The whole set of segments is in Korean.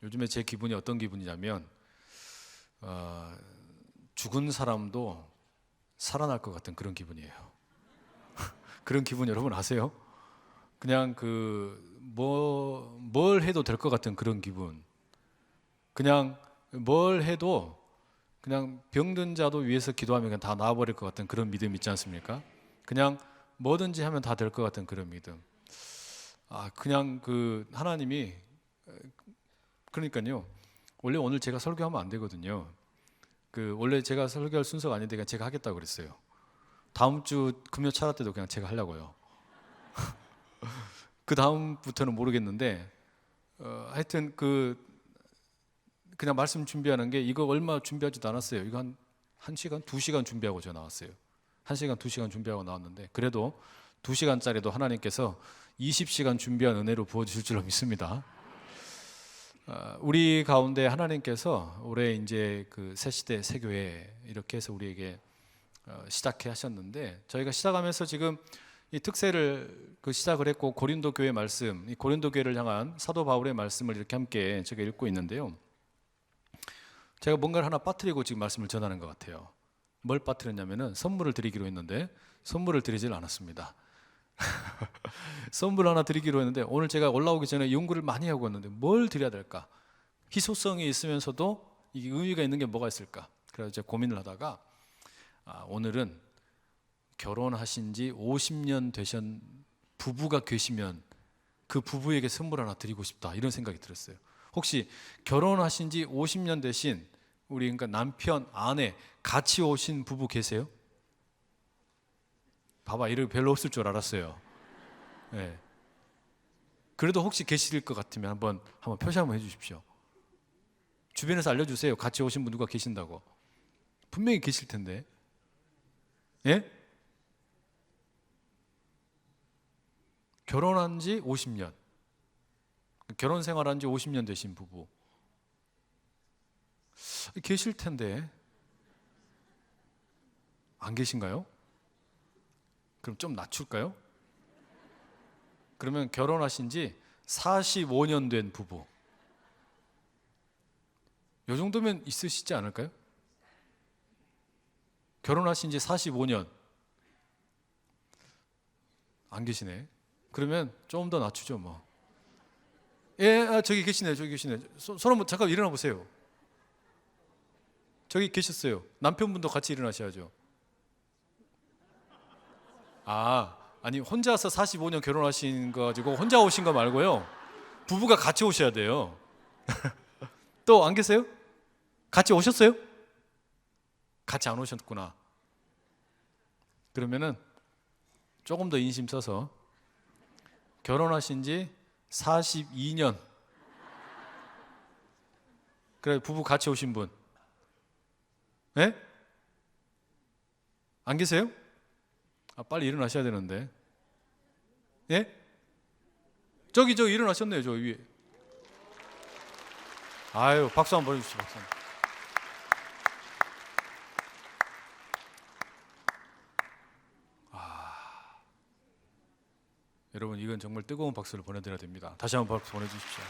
요즘에 제 기분이 어떤 기분이냐면 죽은 사람도 살아날 것 같은 그런 기분이에요. 그런 기분 여러분 아세요? 그냥 뭘 해도 될 것 같은 그런 기분. 그냥 뭘 해도 그냥 병든 자도 위해서 기도하면 그냥 다 나아버릴 것 같은 그런 믿음 있지 않습니까? 그냥 뭐든지 하면 다 될 것 같은 그런 믿음. 그냥 하나님이, 그러니까요. 원래 오늘 제가 설교하면 안 되거든요. 원래 제가 설교할 순서가 아닌데 그냥 제가 하겠다고 그랬어요. 다음 주 금요 차라 때도 그냥 제가 하려고요. 그 다음부터는 모르겠는데 하여튼 그냥 말씀 준비하는 게 이거 얼마 준비하지도 않았어요. 이거 한 시간, 2시간 준비하고 저 나왔어요. 1시간, 2시간 준비하고 나왔는데 그래도 2시간짜리도 하나님께서 20시간 준비한 은혜로 부어주실 줄로 믿습니다. 우리 가운데 하나님께서 올해 이제 새시대 새교회 이렇게 해서 우리에게 시작해 하셨는데 저희가 시작하면서 지금 이 특세를 시작을 했고 고린도 교회 말씀, 이 고린도 교회를 향한 사도 바울의 말씀을 이렇게 함께 제가 읽고 있는데요. 제가 뭔가를 하나 빠뜨리고 지금 말씀을 전하는 것 같아요. 뭘 빠뜨렸냐면은 선물을 드리기로 했는데 선물을 드리질 않았습니다. 선물 하나 드리기로 했는데 오늘 제가 올라오기 전에 연구를 많이 하고 왔는데 뭘 드려야 될까? 희소성이 있으면서도 이게 의미가 있는 게 뭐가 있을까? 그래서 제가 고민을 하다가 오늘은 결혼하신 지 50년 되신 부부가 계시면 그 부부에게 선물 하나 드리고 싶다 이런 생각이 들었어요. 혹시 결혼하신 지 50년 되신 우리 그러니까 남편, 아내 같이 오신 부부 계세요? 봐봐, 이렇게 별로 없을 줄 알았어요. 네. 그래도 혹시 계실 것 같으면 한번 표시 한번 해주십시오. 주변에서 알려주세요. 같이 오신 분 누가 계신다고. 분명히 계실 텐데. 예? 결혼한 지 50년. 결혼 생활한 지 50년 되신 부부. 계실 텐데. 안 계신가요? 그럼 좀 낮출까요? 그러면 결혼하신 지 45년 된 부부. 요 정도면 있으시지 않을까요? 결혼하신 지 45년. 안 계시네. 그러면 좀 더 낮추죠, 뭐. 예, 저기 계시네, 저기 계시네. 손 한번 잠깐 일어나 보세요. 저기 계셨어요. 남편분도 같이 일어나셔야죠. 아니, 혼자서 45년 결혼하신 거 가지고 혼자 오신 거 말고요. 부부가 같이 오셔야 돼요. 또 안 계세요? 같이 오셨어요? 같이 안 오셨구나. 그러면은 조금 더 인심 써서 결혼하신 지 42년. 그래, 부부 같이 오신 분. 네? 안 계세요? 빨리 일어나셔야 되는데. 예? 저기 일어나셨네요, 저 위에. 아유, 박수 한번 보내주시죠, 박수. 여러분, 이건 정말 뜨거운 박수를 보내드려야 됩니다. 다시 한번 박수 보내주십시오.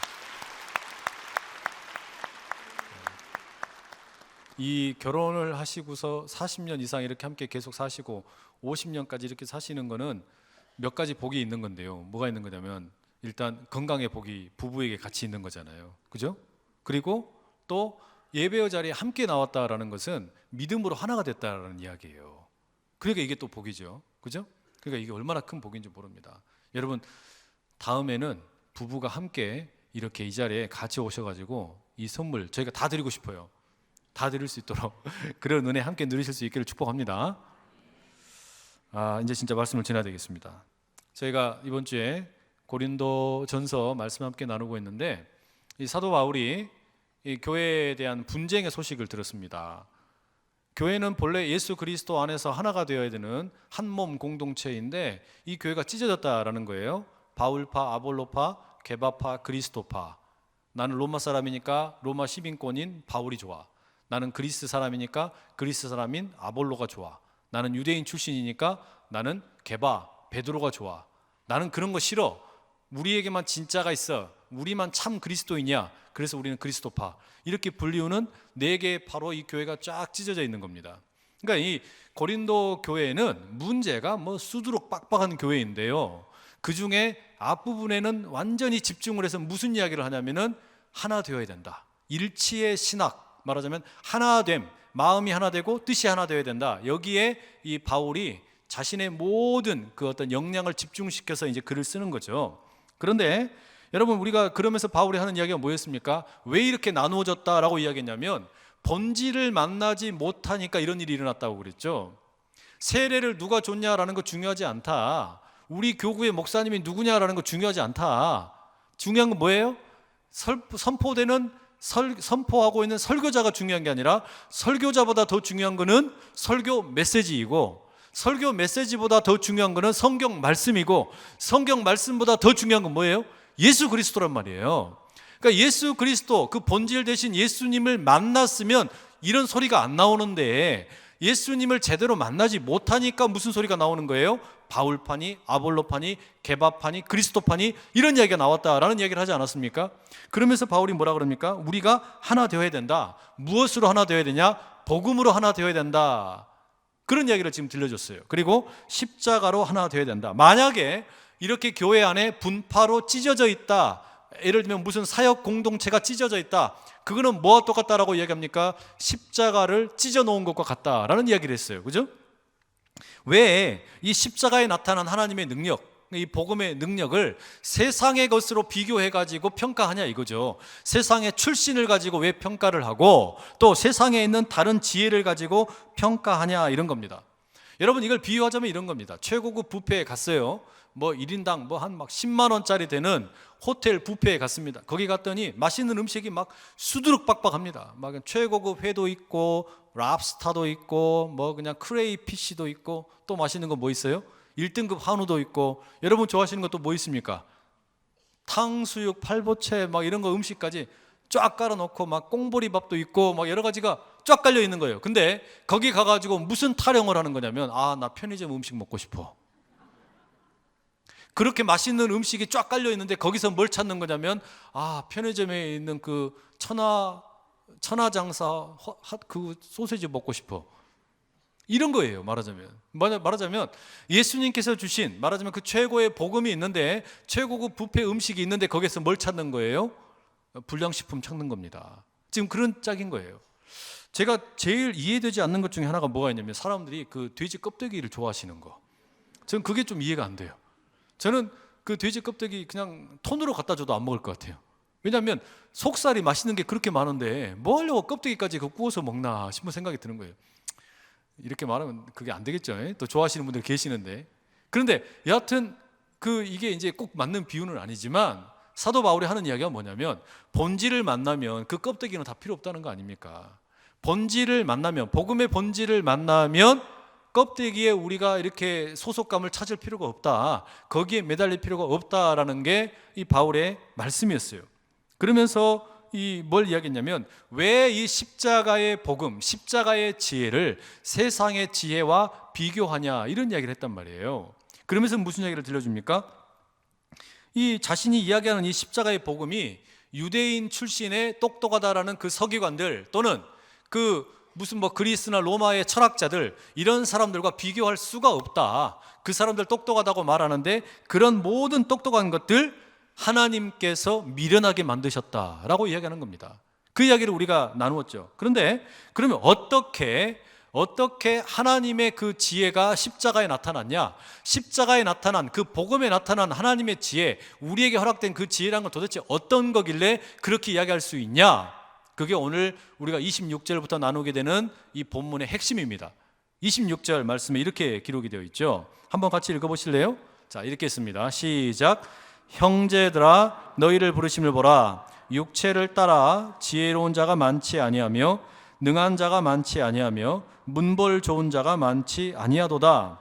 이 결혼을 하시고서 40년 이상 이렇게 함께 계속 사시고 50년까지 이렇게 사시는 거는 몇 가지 복이 있는 건데요. 뭐가 있는 거냐면 일단 건강의 복이 부부에게 같이 있는 거잖아요. 그죠? 그리고 또 예배의 자리에 함께 나왔다라는 것은 믿음으로 하나가 됐다라는 이야기예요. 그러니까 이게 또 복이죠. 그죠? 그러니까 이게 얼마나 큰 복인지 모릅니다. 여러분, 다음에는 부부가 함께 이렇게 이 자리에 같이 오셔가지고 이 선물 저희가 다 드리고 싶어요. 다 드릴 수 있도록 그런 은혜 함께 누리실 수 있기를 축복합니다. 이제 진짜 말씀을 전해야 되겠습니다. 저희가 이번 주에 고린도 전서 말씀 함께 나누고 있는데 이 사도 바울이 이 교회에 대한 분쟁의 소식을 들었습니다. 교회는 본래 예수 그리스도 안에서 하나가 되어야 되는 한 몸 공동체인데 이 교회가 찢어졌다라는 거예요. 바울파, 아볼로파, 게바파, 그리스도파. 나는 로마 사람이니까 로마 시민권인 바울이 좋아. 나는 그리스 사람이니까 그리스 사람인 아볼로가 좋아. 나는 유대인 출신이니까 나는 게바, 베드로가 좋아. 나는 그런 거 싫어. 우리에게만 진짜가 있어. 우리만 참 그리스도이냐? 그래서 우리는 그리스도파 이렇게 불리우는 4개의 파로 이 교회가 쫙 찢어져 있는 겁니다. 그러니까 이 고린도 교회는 문제가 뭐 수두룩 빡빡한 교회인데요, 그 중에 앞부분에는 완전히 집중을 해서 무슨 이야기를 하냐면은 하나 되어야 된다, 일치의 신학, 말하자면 하나됨, 마음이 하나 되고 뜻이 하나 되어야 된다. 여기에 이 바울이 자신의 모든 그 어떤 역량을 집중시켜서 이제 글을 쓰는 거죠. 그런데 여러분, 우리가 그러면서 바울이 하는 이야기가 뭐였습니까? 왜 이렇게 나누어졌다라고 이야기했냐면 본질을 만나지 못하니까 이런 일이 일어났다고 그랬죠. 세례를 누가 줬냐라는 거 중요하지 않다. 우리 교구의 목사님이 누구냐라는 거 중요하지 않다. 중요한 건 뭐예요? 선포하고 있는 설교자가 중요한 게 아니라 설교자보다 더 중요한 거는 설교 메시지이고, 설교 메시지보다 더 중요한 거는 성경 말씀이고, 성경 말씀보다 더 중요한 건 뭐예요? 예수 그리스도란 말이에요. 그러니까 예수 그리스도, 그 본질 대신 예수님을 만났으면 이런 소리가 안 나오는데, 예수님을 제대로 만나지 못하니까 무슨 소리가 나오는 거예요? 바울파니, 아볼로파니, 게바파니, 그리스도파니, 이런 이야기가 나왔다라는 이야기를 하지 않았습니까? 그러면서 바울이 뭐라 그럽니까? 우리가 하나 되어야 된다. 무엇으로 하나 되어야 되냐? 복음으로 하나 되어야 된다. 그런 이야기를 지금 들려줬어요. 그리고 십자가로 하나 되어야 된다. 만약에 이렇게 교회 안에 분파로 찢어져 있다, 예를 들면 무슨 사역 공동체가 찢어져 있다, 그거는 뭐와 똑같다라고 이야기합니까? 십자가를 찢어 놓은 것과 같다라는 이야기를 했어요. 그죠? 왜 이 십자가에 나타난 하나님의 능력, 이 복음의 능력을 세상의 것으로 비교해가지고 평가하냐 이거죠. 세상의 출신을 가지고 왜 평가를 하고 또 세상에 있는 다른 지혜를 가지고 평가하냐, 이런 겁니다. 여러분, 이걸 비유하자면 이런 겁니다. 최고급 뷔페에 갔어요. 뭐 1인당 뭐 한 막 10만 원짜리 되는 호텔 뷔페에 갔습니다. 거기 갔더니 맛있는 음식이 막 수두룩 빡빡합니다. 막 최고급 회도 있고 랍스타도 있고 뭐 그냥 크레이피쉬도 있고, 또 맛있는 거 뭐 있어요? 1등급 한우도 있고. 여러분 좋아하시는 것도 뭐 있습니까? 탕수육, 팔보채 막 이런 거 음식까지 쫙 깔아놓고 막 꽁보리밥도 있고 막 여러 가지가 쫙 깔려 있는 거예요. 근데 거기 가가지고 무슨 타령을 하는 거냐면, 아, 나 편의점 음식 먹고 싶어. 그렇게 맛있는 음식이 쫙 깔려 있는데 거기서 뭘 찾는 거냐면, 아, 편의점에 있는 그 천하장사 그 소세지 먹고 싶어. 이런 거예요. 말하자면 예수님께서 주신, 말하자면 그 최고의 복음이 있는데, 최고급 뷔페 음식이 있는데 거기서 뭘 찾는 거예요? 불량식품 찾는 겁니다. 지금 그런 짝인 거예요. 제가 제일 이해되지 않는 것 중에 하나가 뭐가 있냐면, 사람들이 그 돼지 껍데기를 좋아하시는 거. 저는 그게 좀 이해가 안 돼요. 저는 그 돼지 껍데기 그냥 톤으로 갖다 줘도 안 먹을 것 같아요. 왜냐하면 속살이 맛있는 게 그렇게 많은데 뭐 하려고 껍데기까지 구워서 먹나 싶은 생각이 드는 거예요. 이렇게 말하면 그게 안 되겠죠. 또 좋아하시는 분들 계시는데. 그런데 여하튼 이게 이제 꼭 맞는 비유는 아니지만, 사도 바울이 하는 이야기가 뭐냐면, 본질을 만나면 그 껍데기는 다 필요 없다는 거 아닙니까? 본질을 만나면, 복음의 본질을 만나면 껍데기에 우리가 이렇게 소속감을 찾을 필요가 없다, 거기에 매달릴 필요가 없다라는 게 이 바울의 말씀이었어요. 그러면서 뭘 이야기했냐면, 왜 이 십자가의 복음, 십자가의 지혜를 세상의 지혜와 비교하냐, 이런 이야기를 했단 말이에요. 그러면서 무슨 이야기를 들려줍니까? 이 자신이 이야기하는 이 십자가의 복음이 유대인 출신의 똑똑하다라는 그 서기관들, 또는 무슨 그리스나 로마의 철학자들, 이런 사람들과 비교할 수가 없다. 그 사람들 똑똑하다고 말하는데, 그런 모든 똑똑한 것들 하나님께서 미련하게 만드셨다라고 이야기하는 겁니다. 그 이야기를 우리가 나누었죠. 그런데 그러면 어떻게 하나님의 그 지혜가 십자가에 나타났냐? 십자가에 나타난, 그 복음에 나타난 하나님의 지혜, 우리에게 허락된 그 지혜란 건 도대체 어떤 거길래 그렇게 이야기할 수 있냐? 그게 오늘 우리가 26절부터 나누게 되는 이 본문의 핵심입니다. 26절 말씀에 이렇게 기록이 되어 있죠. 한번 같이 읽어보실래요? 자, 이렇게 했습니다. 시작. 형제들아, 너희를 부르심을 보라. 육체를 따라 지혜로운 자가 많지 아니하며 능한 자가 많지 아니하며 문벌 좋은 자가 많지 아니하도다.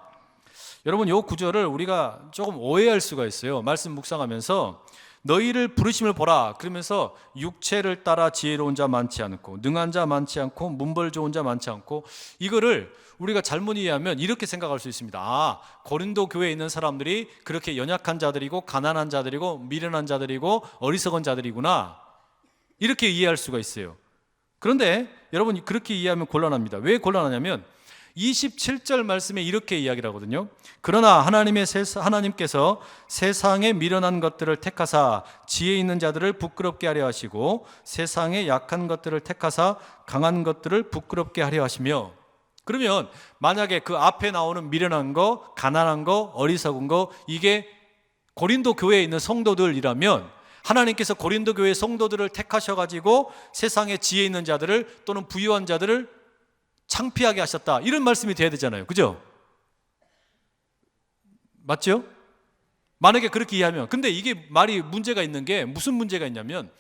여러분, 이 구절을 우리가 조금 오해할 수가 있어요. 말씀 묵상하면서 너희를 부르심을 보라 그러면서 육체를 따라 지혜로운 자 많지 않고 능한 자 많지 않고 문벌 좋은 자 많지 않고, 이거를 우리가 잘못 이해하면 이렇게 생각할 수 있습니다. 아, 고린도 교회에 있는 사람들이 그렇게 연약한 자들이고 가난한 자들이고 미련한 자들이고 어리석은 자들이구나. 이렇게 이해할 수가 있어요. 그런데 여러분 그렇게 이해하면 곤란합니다. 왜 곤란하냐면 27절 말씀에 이렇게 이야기를 하거든요. 그러나 하나님께서 세상에 미련한 것들을 택하사 지혜 있는 자들을 부끄럽게 하려 하시고 세상에 약한 것들을 택하사 강한 것들을 부끄럽게 하려 하시며. 그러면 만약에 그 앞에 나오는 미련한 거, 가난한 거, 어리석은 거, 이게 고린도 교회에 있는 성도들이라면 하나님께서 고린도 교회 성도들을 택하셔가지고 세상에 지혜 있는 자들을 또는 부유한 자들을 창피하게 하셨다, 이런 말씀이 돼야 되잖아요. 그죠? 맞죠? 만약에 그렇게 이해하면. 근데 이게 말이 문제가 있는 게 무슨 문제가 있냐면,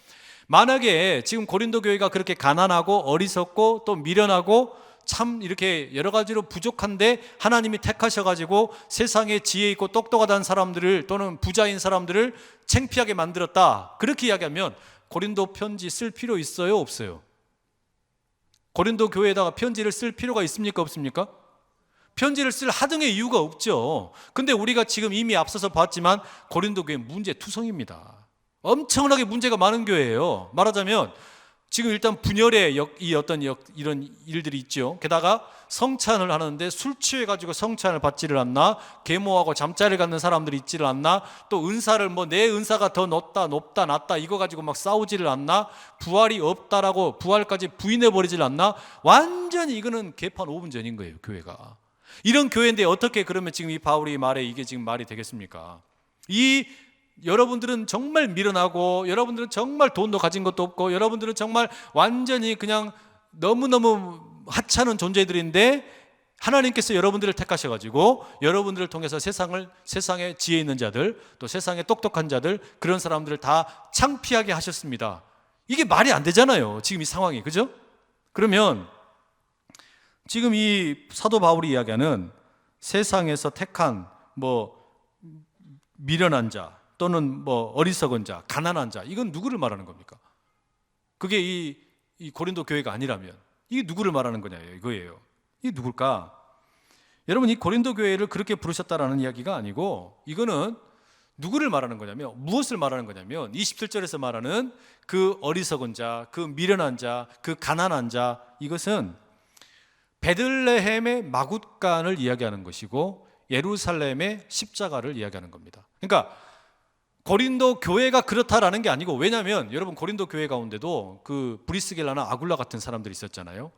만약에 지금 고린도 교회가 그렇게 가난하고 어리석고 또 미련하고 참 이렇게 여러 가지로 부족한데 하나님이 택하셔가지고 세상에 지혜 있고 똑똑하다는 사람들을 또는 부자인 사람들을 창피하게 만들었다, 그렇게 이야기하면 고린도 편지 쓸 필요 있어요, 없어요? 고린도 교회에다가 편지를 쓸 필요가 있습니까, 없습니까? 편지를 쓸 하등의 이유가 없죠. 근데 우리가 지금 이미 앞서서 봤지만 고린도 교회 문제투성입니다. 엄청나게 문제가 많은 교회예요. 말하자면 지금 일단 분열의 이런 일들이 있죠. 게다가 성찬을 하는데 술 취해가지고 성찬을 받지를 않나, 계모하고 잠자리를 갖는 사람들이 있지를 않나, 또 은사를 내 은사가 더 높다 낮다 이거 가지고 막 싸우지를 않나, 부활이 없다라고 부활까지 부인해버리질 않나. 완전히 이거는 개판 5분 전인 거예요, 교회가. 이런 교회인데 어떻게 그러면 지금 이 바울이 말에 이게 지금 말이 되겠습니까? 여러분들은 정말 미련하고, 여러분들은 정말 돈도 가진 것도 없고, 여러분들은 정말 완전히 그냥 너무너무 하찮은 존재들인데 하나님께서 여러분들을 택하셔가지고 여러분들을 통해서 세상에 지혜 있는 자들, 또 세상에 똑똑한 자들, 그런 사람들을 다 창피하게 하셨습니다. 이게 말이 안 되잖아요, 지금 이 상황이. 그죠? 그러면 지금 이 사도 바울이 이야기하는 세상에서 택한 미련한 자 또는 어리석은 자, 가난한 자, 이건 누구를 말하는 겁니까? 그게 이 고린도 교회가 아니라면 이게 누구를 말하는 거냐요, 이거예요. 이게 누굴까? 여러분, 이 고린도 교회를 그렇게 부르셨다라는 이야기가 아니고, 이거는 누구를 말하는 거냐면, 무엇을 말하는 거냐면 27절에서 말하는 그 어리석은 자, 그 미련한 자, 그 가난한 자, 이것은 베들레헴의 마굿간을 이야기하는 것이고 예루살렘의 십자가를 이야기하는 겁니다. 그러니까 고린도 교회가 그렇다라는 게 아니고, 왜냐하면 여러분 고린도 교회 가운데도 그 브리스길라나 아굴라 같은 사람들이 있었잖아요.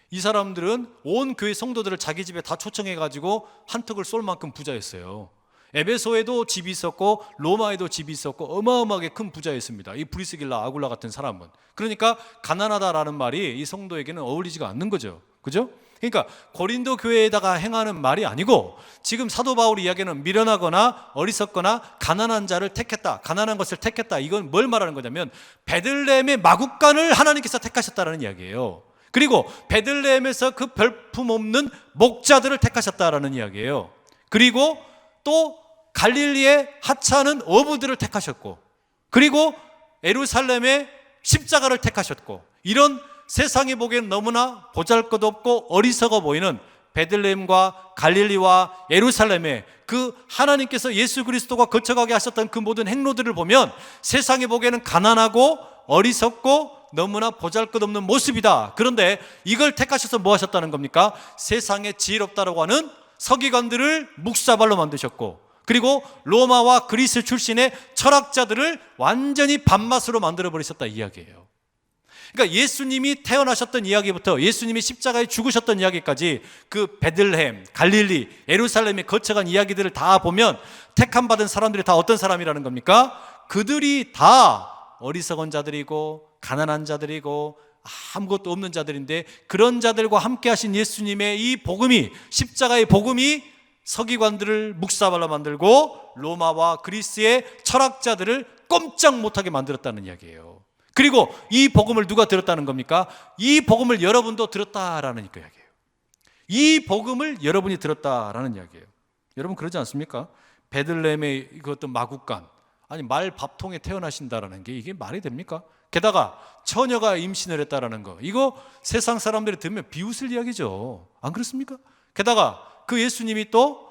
이 사람들은 온 교회 성도들을 자기 집에 다 초청해가지고 한턱을 쏠 만큼 부자였어요. 에베소에도 집이 있었고 로마에도 집이 있었고 어마어마하게 큰 부자였습니다, 이 브리스길라 아굴라 같은 사람은. 그러니까 가난하다라는 말이 이 성도에게는 어울리지가 않는 거죠. 그죠? 그러니까 고린도 교회에다가 행하는 말이 아니고, 지금 사도 바울이 이야기하는 미련하거나 어리석거나 가난한 자를 택했다, 가난한 것을 택했다, 이건 뭘 말하는 거냐면 베들레헴의 마국간을 하나님께서 택하셨다는 이야기예요. 그리고 베들레헴에서 그 별품없는 목자들을 택하셨다라는 이야기예요. 그리고 또 갈릴리의 하찮은 어부들을 택하셨고, 그리고 예루살렘의 십자가를 택하셨고, 이런 세상에 보기엔 너무나 보잘것없고 어리석어 보이는 베들레헴과 갈릴리와 예루살렘에 그 하나님께서 예수 그리스도가 거쳐가게 하셨던 그 모든 행로들을 보면 세상에 보기에는 가난하고 어리석고 너무나 보잘것없는 모습이다. 그런데 이걸 택하셔서 뭐 하셨다는 겁니까? 세상에 지혜롭다라고 하는 서기관들을 묵사발로 만드셨고, 그리고 로마와 그리스 출신의 철학자들을 완전히 밥맛으로 만들어버리셨다, 이 이야기예요. 그러니까 예수님이 태어나셨던 이야기부터 예수님이 십자가에 죽으셨던 이야기까지 그 베들레헴, 갈릴리, 예루살렘에 거쳐간 이야기들을 다 보면 택함 받은 사람들이 다 어떤 사람이라는 겁니까? 그들이 다 어리석은 자들이고 가난한 자들이고 아무것도 없는 자들인데, 그런 자들과 함께 하신 예수님의 이 복음이, 십자가의 복음이 서기관들을 묵사발로 만들고 로마와 그리스의 철학자들을 꼼짝 못하게 만들었다는 이야기예요. 그리고 이 복음을 누가 들었다는 겁니까? 이 복음을 여러분도 들었다라는 이야기예요. 이 복음을 여러분이 들었다라는 이야기예요. 여러분 그러지 않습니까? 베들레헴의 그 어떤 마국간, 아니 말 밥통에 태어나신다라는 게 이게 말이 됩니까? 게다가 처녀가 임신을 했다라는 거, 이거 세상 사람들이 들으면 비웃을 이야기죠. 안 그렇습니까? 게다가 그 예수님이 또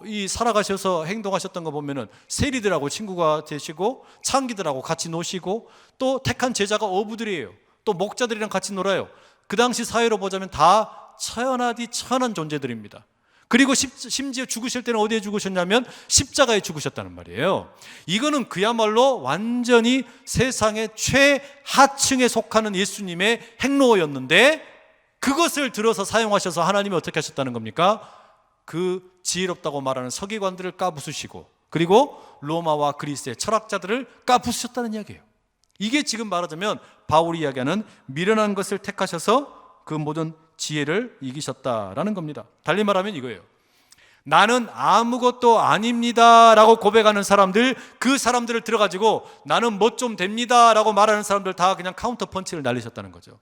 이 살아가셔서 행동하셨던 거 보면은 세리들하고 친구가 되시고 창기들하고 같이 노시고 또 택한 제자가 어부들이에요. 또 목자들이랑 같이 놀아요. 그 당시 사회로 보자면 다 천하디 천한 존재들입니다. 그리고 심지어 죽으실 때는 어디에 죽으셨냐면 십자가에 죽으셨다는 말이에요. 이거는 그야말로 완전히 세상의 최하층에 속하는 예수님의 행로였는데 그것을 들어서 사용하셔서 하나님이 어떻게 하셨다는 겁니까? 그 지혜롭다고 말하는 서기관들을 까부수시고 그리고 로마와 그리스의 철학자들을 까부수셨다는 이야기예요. 이게 지금 말하자면 바울이 이야기하는 미련한 것을 택하셔서 그 모든 지혜를 이기셨다라는 겁니다. 달리 말하면 이거예요. 나는 아무것도 아닙니다 라고 고백하는 사람들, 그 사람들을 들어가지고 나는 뭐 좀 됩니다 라고 말하는 사람들 다 그냥 카운터 펀치를 날리셨다는 거죠.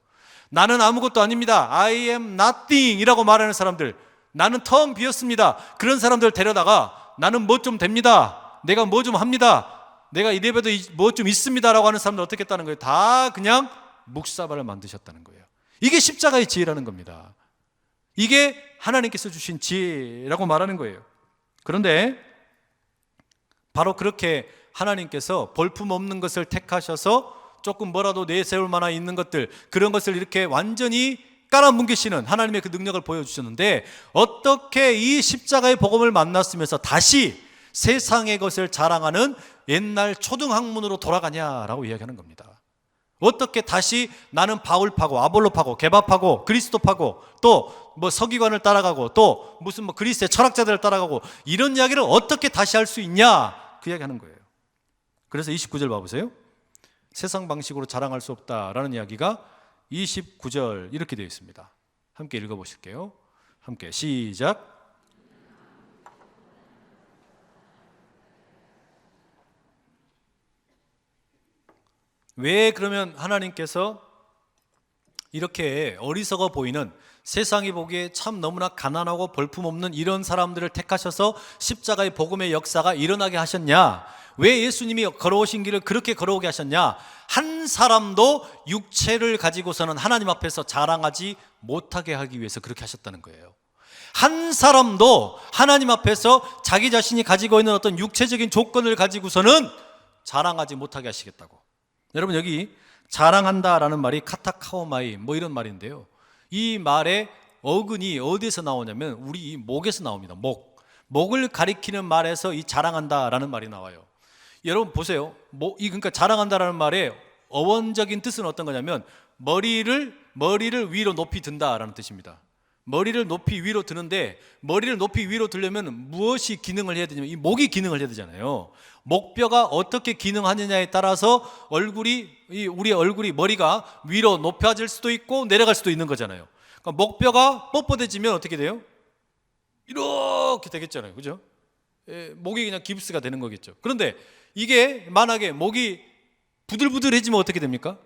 나는 아무것도 아닙니다, I am nothing 이라고 말하는 사람들, 나는 텅 비었습니다, 그런 사람들 데려다가 나는 뭐 좀 됩니다, 내가 뭐 좀 합니다, 내가 이래봬도 뭐 좀 있습니다 라고 하는 사람들 어떻게 했다는 거예요? 다 그냥 묵사발을 만드셨다는 거예요. 이게 십자가의 지혜라는 겁니다. 이게 하나님께서 주신 지혜라고 말하는 거예요. 그런데 바로 그렇게 하나님께서 볼품없는 것을 택하셔서 조금 뭐라도 내세울 만한 있는 것들, 그런 것을 이렇게 완전히 깔아뭉개시는 하나님의 그 능력을 보여주셨는데 어떻게 이 십자가의 복음을 만났으면서 다시 세상의 것을 자랑하는 옛날 초등학문으로 돌아가냐라고 이야기하는 겁니다. 어떻게 다시 나는 바울파고 아볼로파고 게바파고 그리스도파고 또 뭐 서기관을 따라가고 또 무슨 뭐 그리스의 철학자들을 따라가고 이런 이야기를 어떻게 다시 할 수 있냐, 그 이야기 하는 거예요. 그래서 29절 봐보세요. 세상 방식으로 자랑할 수 없다라는 이야기가 29절 이렇게 되어 있습니다. 함께 읽어보실게요. 함께 시작. 왜 그러면 하나님께서 이렇게 어리석어 보이는, 세상이 보기에 참 너무나 가난하고 볼품없는 이런 사람들을 택하셔서 십자가의 복음의 역사가 일어나게 하셨냐? 왜 예수님이 걸어오신 길을 그렇게 걸어오게 하셨냐? 한 사람도 육체를 가지고서는 하나님 앞에서 자랑하지 못하게 하기 위해서 그렇게 하셨다는 거예요. 한 사람도 하나님 앞에서 자기 자신이 가지고 있는 어떤 육체적인 조건을 가지고서는 자랑하지 못하게 하시겠다고. 여러분, 여기 자랑한다라는 말이 카타카오마이 뭐 이런 말인데요, 이 말의 어근이 어디에서 나오냐면 우리 이 목에서 나옵니다. 목을 가리키는 말에서 이 자랑한다라는 말이 나와요. 여러분 보세요. 그러니까 자랑한다라는 말의 어원적인 뜻은 어떤 거냐면 머리를 위로 높이 든다라는 뜻입니다. 머리를 높이 위로 드는데, 머리를 높이 위로 들려면 무엇이 기능을 해야 되냐면 이 목이 기능을 해야 되잖아요. 목뼈가 어떻게 기능하느냐에 따라서 우리 얼굴이 머리가 위로 높아질 수도 있고 내려갈 수도 있는 거잖아요. 그러니까 목뼈가 뻣뻣해지면 어떻게 돼요? 이렇게 되겠잖아요, 그죠? 목이 그냥 깁스가 되는 거겠죠. 그런데 이게 만약에 목이 부들부들해지면 어떻게 됩니까?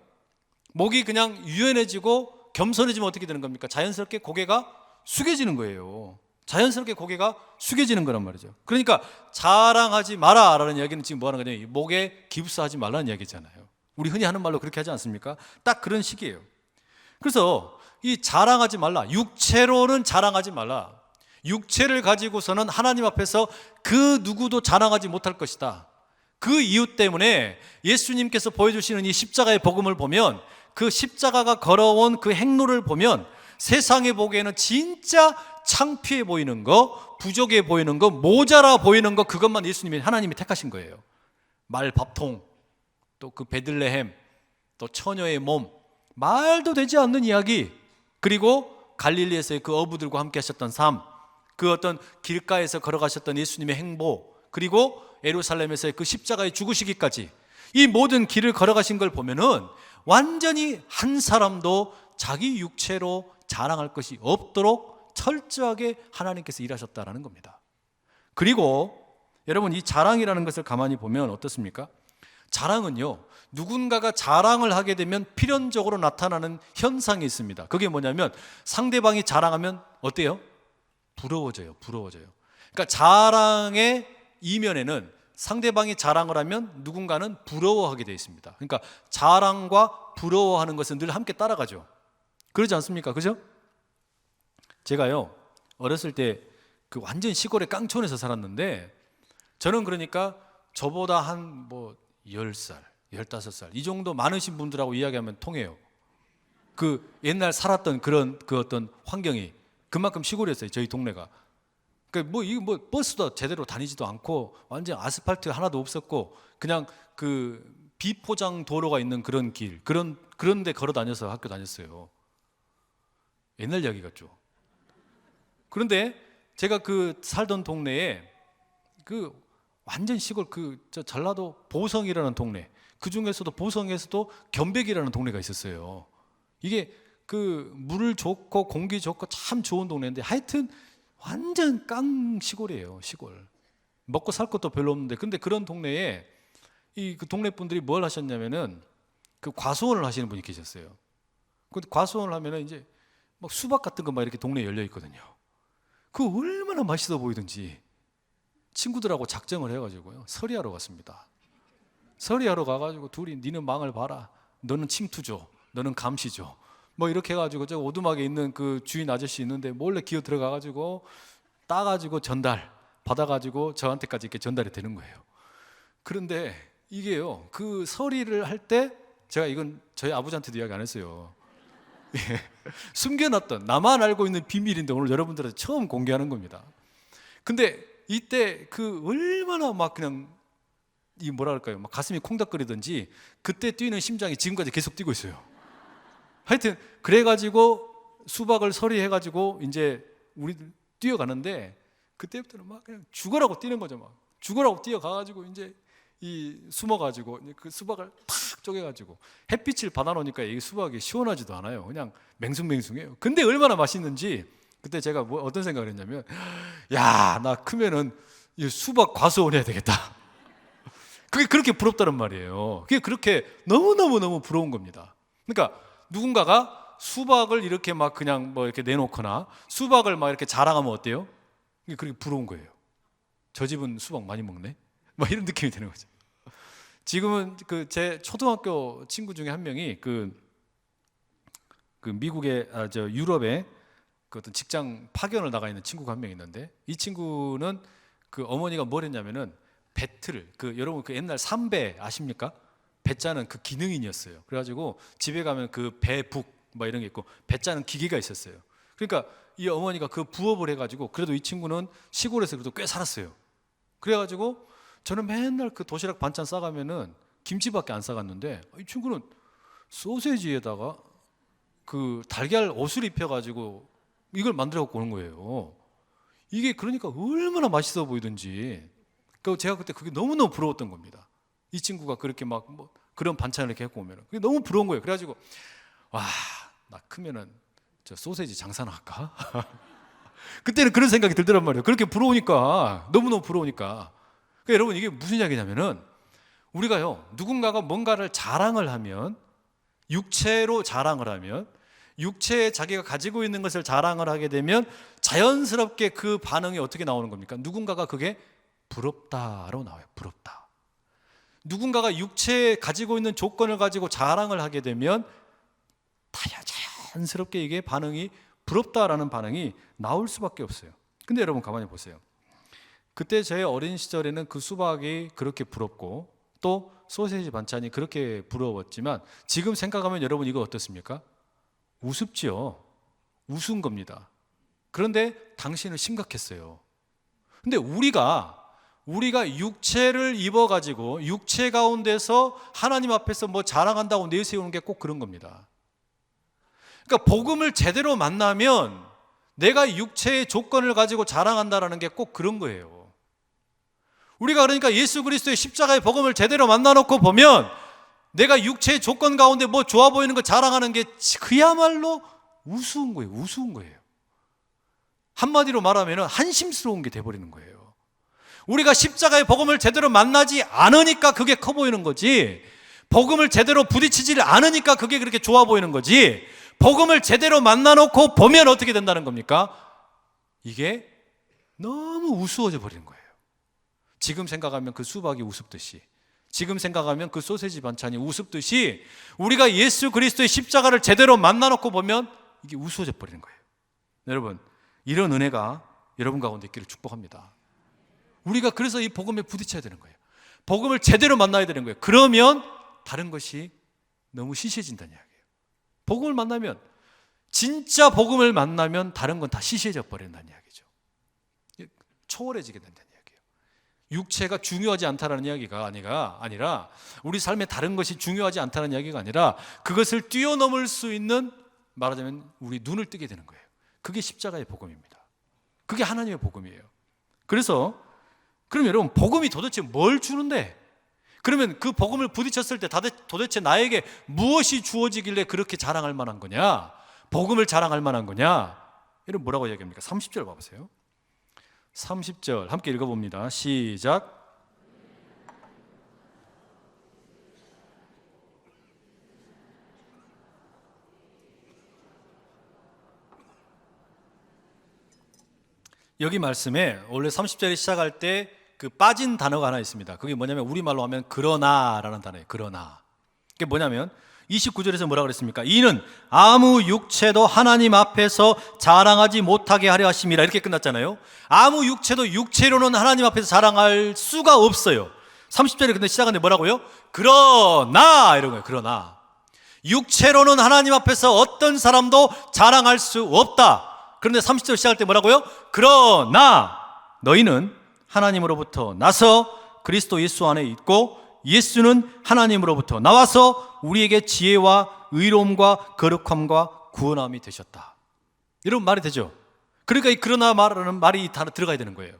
목이 그냥 유연해지고 겸손해지면 어떻게 되는 겁니까? 자연스럽게 고개가 숙여지는 거예요. 자연스럽게 고개가 숙여지는 거란 말이죠. 그러니까 자랑하지 마라라는 이야기는 지금 뭐 하는 거냐면 목에 깁스하지 말라는 이야기잖아요. 우리 흔히 하는 말로 그렇게 하지 않습니까? 딱 그런 식이에요. 그래서 이 자랑하지 말라, 육체로는 자랑하지 말라, 육체를 가지고서는 하나님 앞에서 그 누구도 자랑하지 못할 것이다. 그 이유 때문에 예수님께서 보여주시는 이 십자가의 복음을 보면, 그 십자가가 걸어온 그 행로를 보면 세상에 보기에는 진짜 창피해 보이는 거, 부족해 보이는 거, 모자라 보이는 거, 그것만 예수님이, 하나님이 택하신 거예요. 말밥통, 또 그 베들레헴, 또 처녀의 몸, 말도 되지 않는 이야기, 그리고 갈릴리에서의 그 어부들과 함께 하셨던 삶, 그 어떤 길가에서 걸어가셨던 예수님의 행보, 그리고 예루살렘에서의 그 십자가에 죽으시기까지 이 모든 길을 걸어가신 걸 보면은 완전히 한 사람도 자기 육체로 자랑할 것이 없도록 철저하게 하나님께서 일하셨다라는 겁니다. 그리고 여러분, 이 자랑이라는 것을 가만히 보면 어떻습니까? 자랑은요, 누군가가 자랑을 하게 되면 필연적으로 나타나는 현상이 있습니다. 그게 뭐냐면 상대방이 자랑하면 어때요? 부러워져요. 그러니까 자랑의 이면에는 상대방이 자랑을 하면 누군가는 부러워하게 되어 있습니다. 그러니까 자랑과 부러워하는 것은 늘 함께 따라가죠. 그러지 않습니까? 그죠? 제가요, 어렸을 때 그 완전 시골의 깡촌에서 살았는데 저는 그러니까 저보다 한 뭐 10살, 15살 이 정도 많으신 분들하고 이야기하면 통해요. 그 옛날 살았던 그런 그 어떤 환경이 그만큼 시골이었어요. 저희 동네가. 뭐 버스도 제대로 다니지도 않고 완전 아스팔트 하나도 없었고 그냥 그 비포장 도로가 있는 그런 길 그런 데 걸어 다녀서 학교 다녔어요. 옛날 이야기 같죠. 그런데 제가 그 살던 동네에 그 완전 시골 저 전라도 보성이라는 동네 그 중에서도 보성에서도 견백이라는 동네가 있었어요. 이게 그 물 좋고 공기 좋고 참 좋은 동네인데 하여튼 완전 깡 시골이에요. 시골. 먹고 살 것도 별로 없는데 근데 그런 동네에 그 동네 분들이 뭘 하셨냐면은 그 과수원을 하시는 분이 계셨어요. 근데 과수원을 하면은 이제 막 수박 같은 거 막 이렇게 동네에 열려 있거든요. 그 얼마나 맛있어 보이든지 친구들하고 작정을 해가지고요 서리하러 갔습니다. 서리하러 가가지고 둘이 니는 망을 봐라, 너는 침투 줘, 너는 감시 줘, 뭐 이렇게 해가지고 저 오두막에 있는 그 주인 아저씨 있는데 몰래 기어 들어가가지고 따가지고 전달 받아가지고 저한테까지 이렇게 전달이 되는 거예요. 그런데 이게요 그 서리를 할 때 제가 이건 저희 아버지한테도 이야기 안 했어요. 숨겨놨던 나만 알고 있는 비밀인데 오늘 여러분들한테 처음 공개하는 겁니다. 근데 이때 그 얼마나 막 그냥 이 뭐랄까요 막 가슴이 콩닥거리든지 그때 뛰는 심장이 지금까지 계속 뛰고 있어요. 하여튼 그래가지고 수박을 서리해가지고 이제 우리 뛰어가는데 그때부터는 막 그냥 죽어라고 뛰는 거죠. 막 죽어라고 뛰어가가지고 이제 이 숨어가지고 그 수박을 탁 쪼개가지고 햇빛을 받아놓으니까 이 수박이 시원하지도 않아요. 그냥 맹숭맹숭해요. 근데 얼마나 맛있는지 그때 제가 어떤 생각을 했냐면 야, 나 크면은 이 수박 과수원 해야 되겠다. 그게 그렇게 부럽다는 말이에요. 그게 그렇게 너무너무 부러운 겁니다. 그러니까 누군가가 수박을 이렇게 막 그냥 뭐 이렇게 내놓거나 수박을 막 이렇게 자랑하면 어때요? 이게 그렇게 부러운 거예요. 저 집은 수박 많이 먹네? 막 이런 느낌이 드는 거죠. 지금은 그 제 초등학교 친구 중에 한 명이 그 미국의 저 유럽에 그 어떤 직장 파견을 나가 있는 친구가 한 명 있는데 이 친구는 그 어머니가 뭘 했냐면은 배틀을 여러분 그 옛날 삼배 아십니까? 배 짜는 그 기능인이었어요. 그래가지고 집에 가면 그 배북 막 이런 게 있고 배 짜는 기계가 있었어요. 그러니까 이 어머니가 그 부업을 해가지고 그래도 이 친구는 시골에서 그래도 꽤 살았어요. 그래가지고 저는 맨날 그 도시락 반찬 싸가면은 김치밖에 안 싸갔는데 이 친구는 소세지에다가 그 달걀 옷을 입혀가지고 이걸 만들어 갖고 오는 거예요. 이게 그러니까 얼마나 맛있어 보이든지. 제가 그때 그게 너무너무 부러웠던 겁니다. 이 친구가 그렇게 막 뭐 그런 반찬을 이렇게 갖고 오면 그게 너무 부러운 거예요. 그래가지고 와, 나 크면은 저 소세지 장사나 할까? 그때는 그런 생각이 들더란 말이에요. 그렇게 부러우니까 너무너무 부러우니까. 그러니까 여러분 이게 무슨 이야기냐면은 우리가요 누군가가 뭔가를 자랑을 하면 육체로 자랑을 하면 육체에 자기가 가지고 있는 것을 자랑을 하게 되면 자연스럽게 그 반응이 어떻게 나오는 겁니까? 누군가가 그게 부럽다라고 나와요. 부럽다. 누군가가 육체에 가지고 있는 조건을 가지고 자랑을 하게 되면 자연스럽게 이게 반응이 부럽다라는 반응이 나올 수밖에 없어요. 근데 여러분 가만히 보세요. 그때 제 어린 시절에는 그 수박이 그렇게 부럽고 또 소세지 반찬이 그렇게 부러웠지만 지금 생각하면 여러분 이거 어떻습니까? 우습지요. 우스운 겁니다. 그런데 당신은 심각했어요. 근데 우리가 육체를 입어가지고 육체 가운데서 하나님 앞에서 뭐 자랑한다고 내세우는 게 꼭 그런 겁니다. 그러니까 복음을 제대로 만나면 내가 육체의 조건을 가지고 자랑한다라는 게 꼭 그런 거예요. 우리가 그러니까 예수 그리스도의 십자가의 복음을 제대로 만나놓고 보면 내가 육체의 조건 가운데 뭐 좋아 보이는 거 자랑하는 게 그야말로 우스운 거예요. 우스운 거예요. 한마디로 말하면 한심스러운 게 돼버리는 거예요. 우리가 십자가의 복음을 제대로 만나지 않으니까 그게 커 보이는 거지, 복음을 제대로 부딪히지 않으니까 그게 그렇게 좋아 보이는 거지, 복음을 제대로 만나놓고 보면 어떻게 된다는 겁니까? 이게 너무 우스워져 버리는 거예요. 지금 생각하면 그 수박이 우습듯이, 지금 생각하면 그 소세지 반찬이 우습듯이 우리가 예수 그리스도의 십자가를 제대로 만나놓고 보면 이게 우스워져 버리는 거예요. 여러분, 이런 은혜가 여러분 가운데 있기를 축복합니다. 우리가 그래서 이 복음에 부딪혀야 되는 거예요. 복음을 제대로 만나야 되는 거예요. 그러면 다른 것이 너무 시시해진다는 이야기예요. 복음을 만나면, 진짜 복음을 만나면 다른 건 다 시시해져 버린다는 이야기죠. 초월해지게 된다는 이야기예요. 육체가 중요하지 않다는 이야기가 아니라 우리 삶에 다른 것이 중요하지 않다는 이야기가 아니라 그것을 뛰어넘을 수 있는, 말하자면 우리 눈을 뜨게 되는 거예요. 그게 십자가의 복음입니다. 그게 하나님의 복음이에요. 그래서 그럼 여러분, 복음이 도대체 뭘 주는데? 그러면 그 복음을 부딪혔을 때 도대체 나에게 무엇이 주어지길래 그렇게 자랑할 만한 거냐? 복음을 자랑할 만한 거냐? 이런 뭐라고 이야기합니까? 30절 봐보세요. 30절 함께 읽어봅니다. 시작. 여기 말씀에 원래 30절이 시작할 때 그 빠진 단어가 하나 있습니다. 그게 뭐냐면 우리말로 하면 그러나라는 단어예요. 그러나. 그게 뭐냐면 29절에서 뭐라고 그랬습니까? 이는 아무 육체도 하나님 앞에서 자랑하지 못하게 하려 하심이라, 이렇게 끝났잖아요. 아무 육체도 육체로는 하나님 앞에서 자랑할 수가 없어요. 30절에 근데 시작하는데 뭐라고요? 그러나, 이런 거예요. 그러나 육체로는 하나님 앞에서 어떤 사람도 자랑할 수 없다. 그런데 30절 시작할 때 뭐라고요? 그러나 너희는 하나님으로부터 나서 그리스도 예수 안에 있고 예수는 하나님으로부터 나와서 우리에게 지혜와 의로움과 거룩함과 구원함이 되셨다. 이런 말이 되죠. 그러니까 이 그러나 말하는 말이 다 들어가야 되는 거예요.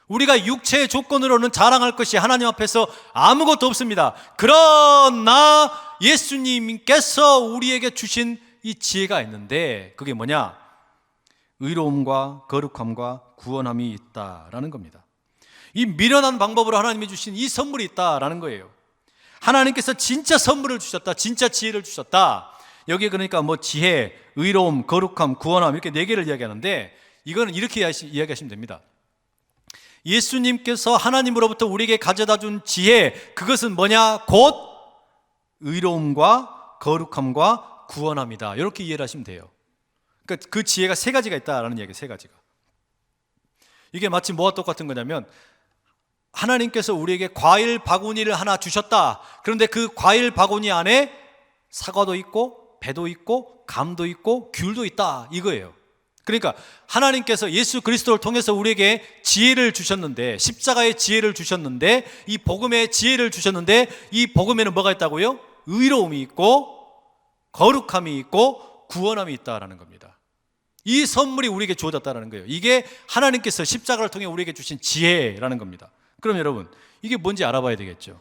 우리가 육체의 조건으로는 자랑할 것이 하나님 앞에서 아무것도 없습니다. 그러나 예수님께서 우리에게 주신 이 지혜가 있는데 그게 뭐냐? 의로움과 거룩함과 구원함이 있다라는 겁니다. 이 미련한 방법으로 하나님이 주신 이 선물이 있다라는 거예요. 하나님께서 진짜 선물을 주셨다, 진짜 지혜를 주셨다. 여기에 그러니까 뭐 지혜, 의로움, 거룩함, 구원함 이렇게 네 개를 이야기하는데 이거는 이렇게 이야기하시면 됩니다. 예수님께서 하나님으로부터 우리에게 가져다 준 지혜, 그것은 뭐냐? 곧 의로움과 거룩함과 구원함이다. 이렇게 이해를 하시면 돼요. 그러니까 그 지혜가 세 가지가 있다라는 이야기예요. 세 가지가. 이게 마치 뭐와 똑같은 거냐면 하나님께서 우리에게 과일 바구니를 하나 주셨다. 그런데 그 과일 바구니 안에 사과도 있고 배도 있고 감도 있고 귤도 있다, 이거예요. 그러니까 하나님께서 예수 그리스도를 통해서 우리에게 지혜를 주셨는데, 십자가의 지혜를 주셨는데, 이 복음의 지혜를 주셨는데, 이 복음에는 뭐가 있다고요? 의로움이 있고 거룩함이 있고 구원함이 있다라는 겁니다. 이 선물이 우리에게 주어졌다는 거예요. 이게 하나님께서 십자가를 통해 우리에게 주신 지혜라는 겁니다. 그럼 여러분, 이게 뭔지 알아봐야 되겠죠.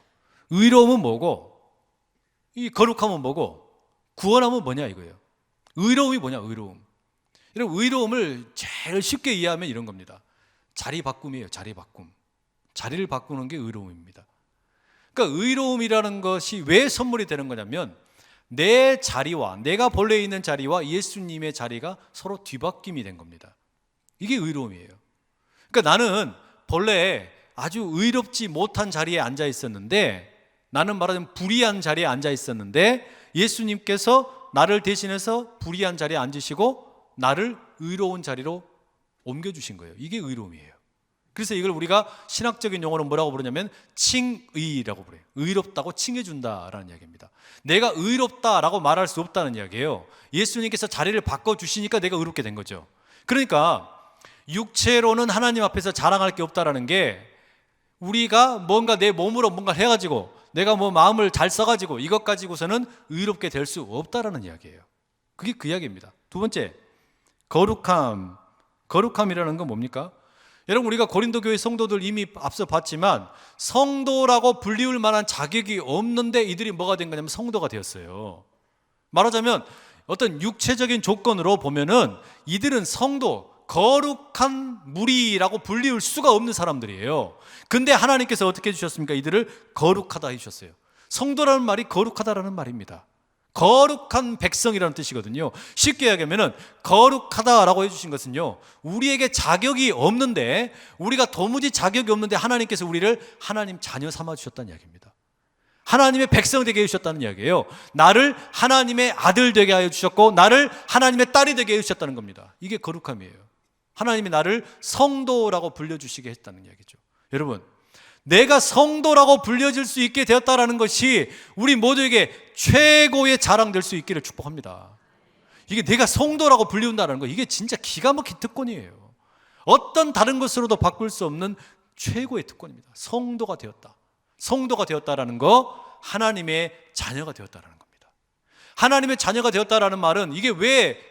의로움은 뭐고, 이 거룩함은 뭐고, 구원함은 뭐냐 이거예요. 의로움이 뭐냐? 의로움. 여러분, 의로움을 제일 쉽게 이해하면 이런 겁니다. 자리 바꿈이에요. 자리 바꿈. 자리를 바꾸는 게 의로움입니다. 그러니까 의로움이라는 것이 왜 선물이 되는 거냐면 내 자리와, 내가 본래 있는 자리와 예수님의 자리가 서로 뒤바뀜이 된 겁니다. 이게 의로움이에요. 그러니까 나는 본래 아주 의롭지 못한 자리에 앉아 있었는데, 나는 말하자면 불의한 자리에 앉아 있었는데 예수님께서 나를 대신해서 불의한 자리에 앉으시고 나를 의로운 자리로 옮겨주신 거예요. 이게 의로움이에요. 그래서 이걸 우리가 신학적인 용어로 뭐라고 부르냐면 칭의라고 부르요. 의롭다고 칭해준다라는 이야기입니다. 내가 의롭다라고 말할 수 없다는 이야기예요. 예수님께서 자리를 바꿔주시니까 내가 의롭게 된 거죠. 그러니까 육체로는 하나님 앞에서 자랑할 게 없다라는 게, 우리가 뭔가 내 몸으로 뭔가 해가지고 내가 뭐 마음을 잘 써가지고 이것 가지고서는 의롭게 될 수 없다라는 이야기예요. 그게 그 이야기입니다. 두 번째, 거룩함. 거룩함이라는 건 뭡니까? 여러분, 우리가 고린도 교회 성도들 이미 앞서 봤지만 성도라고 불리울 만한 자격이 없는데 이들이 뭐가 된 거냐면 성도가 되었어요. 말하자면 어떤 육체적인 조건으로 보면은 이들은 성도, 거룩한 무리라고 불리울 수가 없는 사람들이에요. 근데 하나님께서 어떻게 해주셨습니까? 이들을 거룩하다 해주셨어요. 성도라는 말이 거룩하다라는 말입니다. 거룩한 백성이라는 뜻이거든요. 쉽게 이야기하면 거룩하다라고 해주신 것은요, 우리에게 자격이 없는데, 우리가 도무지 자격이 없는데 하나님께서 우리를 하나님 자녀 삼아주셨다는 이야기입니다. 하나님의 백성 되게 해주셨다는 이야기예요. 나를 하나님의 아들 되게 하여 주셨고 나를 하나님의 딸이 되게 해주셨다는 겁니다. 이게 거룩함이에요. 하나님이 나를 성도라고 불려주시게 했다는 이야기죠. 여러분, 내가 성도라고 불려질 수 있게 되었다는 것이 우리 모두에게 최고의 자랑될 수 있기를 축복합니다. 이게 내가 성도라고 불리운다는 거, 이게 진짜 기가 막힌 특권이에요. 어떤 다른 것으로도 바꿀 수 없는 최고의 특권입니다. 성도가 되었다. 성도가 되었다라는 거, 하나님의 자녀가 되었다라는 겁니다. 하나님의 자녀가 되었다라는 말은 이게 왜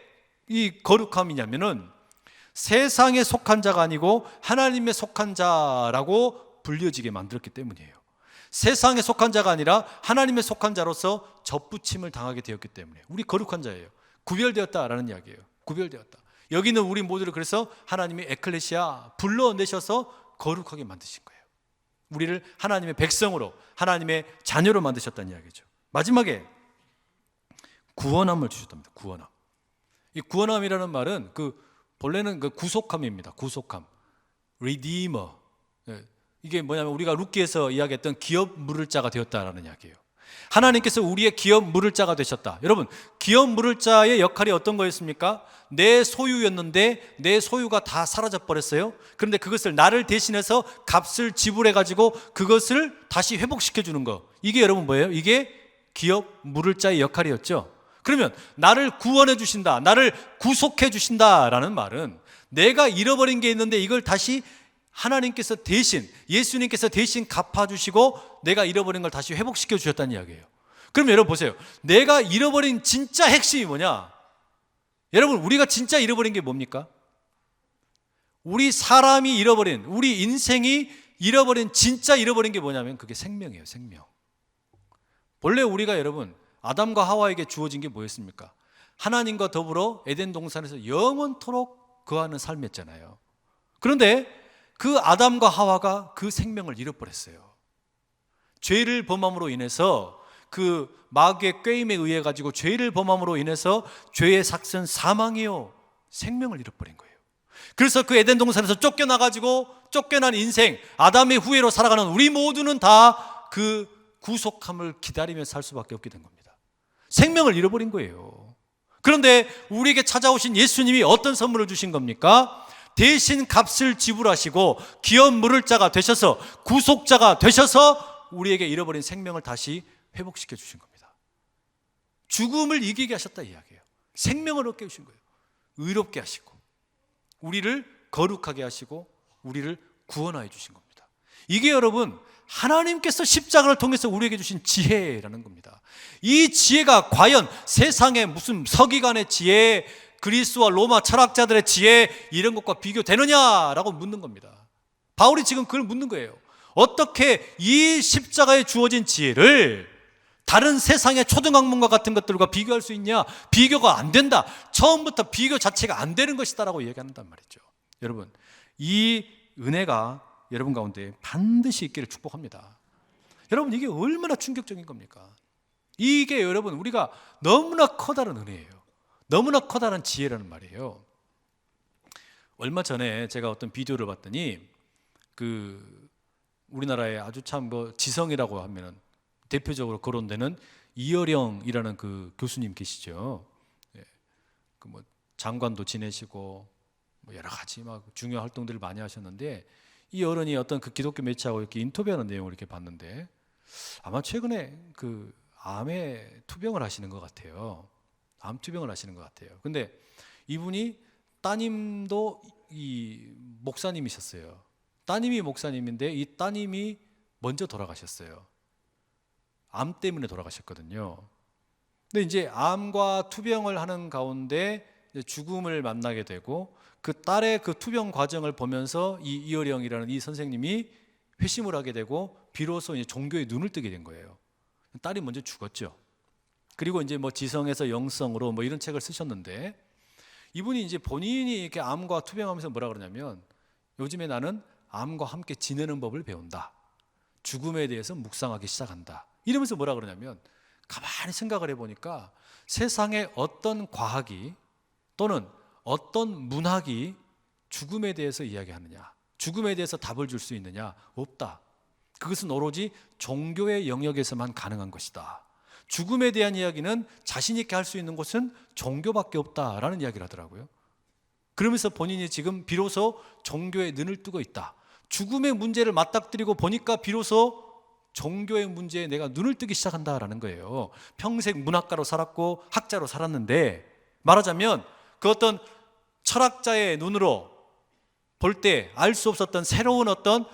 이 거룩함이냐면은 세상에 속한 자가 아니고 하나님에 속한 자라고 불려지게 만들었기 때문이에요. 세상에 속한 자가 아니라 하나님에 속한 자로서 접붙임을 당하게 되었기 때문에 우리 거룩한 자예요. 구별되었다라는 이야기예요. 구별되었다. 여기는 우리 모두를 그래서 하나님이 에클레시아 불러내셔서 거룩하게 만드신 거예요. 우리를 하나님의 백성으로, 하나님의 자녀로 만드셨다는 이야기죠. 마지막에 구원함을 주셨답니다. 구원함. 이 구원함이라는 말은 본래는 구속함입니다. 구속함. Redeemer. 이게 뭐냐면 우리가 룻기에서 이야기했던 기업 물을 자가 되었다라는 이야기예요. 하나님께서 우리의 기업 물을 자가 되셨다. 여러분, 기업 물을 자의 역할이 어떤 거였습니까? 내 소유였는데 내 소유가 다 사라져 버렸어요. 그런데 그것을 나를 대신해서 값을 지불해 가지고 그것을 다시 회복시켜 주는 거. 이게 여러분 뭐예요? 이게 기업 물을 자의 역할이었죠. 그러면 나를 구원해 주신다, 나를 구속해 주신다라는 말은 내가 잃어버린 게 있는데 이걸 다시 하나님께서 대신, 예수님께서 대신 갚아주시고 내가 잃어버린 걸 다시 회복시켜 주셨다는 이야기예요. 그럼 여러분 보세요. 내가 잃어버린 진짜 핵심이 뭐냐? 여러분, 우리가 진짜 잃어버린 게 뭡니까? 우리 사람이 잃어버린, 우리 인생이 잃어버린, 진짜 잃어버린 게 뭐냐면 그게 생명이에요. 생명. 본래 우리가 여러분 아담과 하와에게 주어진 게 뭐였습니까? 하나님과 더불어 에덴 동산에서 영원토록 거하는 삶이었잖아요. 그런데 그 아담과 하와가 그 생명을 잃어버렸어요. 죄를 범함으로 인해서, 그 마귀의 꾀임에 의해 가지고 죄를 범함으로 인해서 죄의 삭선 사망이요, 생명을 잃어버린 거예요. 그래서 그 에덴 동산에서 쫓겨나가지고 쫓겨난 인생, 아담의 후예로 살아가는 우리 모두는 다 그 구속함을 기다리며 살 수밖에 없게 된 겁니다. 생명을 잃어버린 거예요. 그런데 우리에게 찾아오신 예수님이 어떤 선물을 주신 겁니까? 대신 값을 지불하시고 기업 물을 자가 되셔서, 구속자가 되셔서 우리에게 잃어버린 생명을 다시 회복시켜 주신 겁니다. 죽음을 이기게 하셨다 이야기예요. 생명을 얻게 해주신 거예요. 의롭게 하시고 우리를 거룩하게 하시고 우리를 구원하여 주신 겁니다. 이게 여러분 하나님께서 십자가를 통해서 우리에게 주신 지혜라는 겁니다. 이 지혜가 과연 세상의 무슨 서기관의 지혜, 그리스와 로마 철학자들의 지혜, 이런 것과 비교되느냐라고 묻는 겁니다. 바울이 지금 그걸 묻는 거예요. 어떻게 이 십자가에 주어진 지혜를 다른 세상의 초등학문과 같은 것들과 비교할 수 있냐? 비교가 안 된다. 처음부터 비교 자체가 안 되는 것이다라고 얘기한단 말이죠. 여러분, 이 은혜가 여러분 가운데 반드시 있기를 축복합니다. 여러분, 이게 얼마나 충격적인 겁니까? 이게 여러분 우리가 너무나 커다란 은혜예요. 너무나 커다란 지혜라는 말이에요. 얼마 전에 제가 어떤 비디오를 봤더니 우리나라에 아주 참 지성이라고 하면은 대표적으로 거론되는 이어령이라는 그 교수님 계시죠. 예. 장관도 지내시고 여러 가지 막 중요한 활동들을 많이 하셨는데, 이 어른이 어떤 그 기독교 매체하고 이렇게 인터뷰하는 내용을 이렇게 봤는데 아마 최근에 암에 투병을 하시는 것 같아요. 암 투병을 하시는 것 같아요. 근데 이분이 따님도 이 목사님이셨어요. 따님이 목사님인데 이 따님이 먼저 돌아가셨어요. 암 때문에 돌아가셨거든요. 근데 이제 암과 투병을 하는 가운데 죽음을 만나게 되고, 그 딸의 그 투병 과정을 보면서 이 이어령이라는 이 선생님이 회심을 하게 되고 비로소 이제 종교에 눈을 뜨게 된 거예요. 딸이 먼저 죽었죠. 그리고 이제 지성에서 영성으로 이런 책을 쓰셨는데, 이분이 이제 본인이 이렇게 암과 투병하면서 뭐라 그러냐면, 요즘에 나는 암과 함께 지내는 법을 배운다. 죽음에 대해서 묵상하기 시작한다. 이러면서 뭐라 그러냐면, 가만히 생각을 해보니까 세상에 어떤 과학이 또는 어떤 문학이 죽음에 대해서 이야기하느냐, 죽음에 대해서 답을 줄 수 있느냐? 없다. 그것은 오로지 종교의 영역에서만 가능한 것이다. 죽음에 대한 이야기는 자신 있게 할 수 있는 곳은 종교밖에 없다라는 이야기를 하더라고요. 그러면서 본인이 지금 비로소 종교에 눈을 뜨고 있다. 죽음의 문제를 맞닥뜨리고 보니까 비로소 종교의 문제에 내가 눈을 뜨기 시작한다라는 거예요. 평생 문학가로 살았고 학자로 살았는데, 말하자면 그 어떤 철학자의 눈으로 볼 때 알 수 없었던 새로운 어떤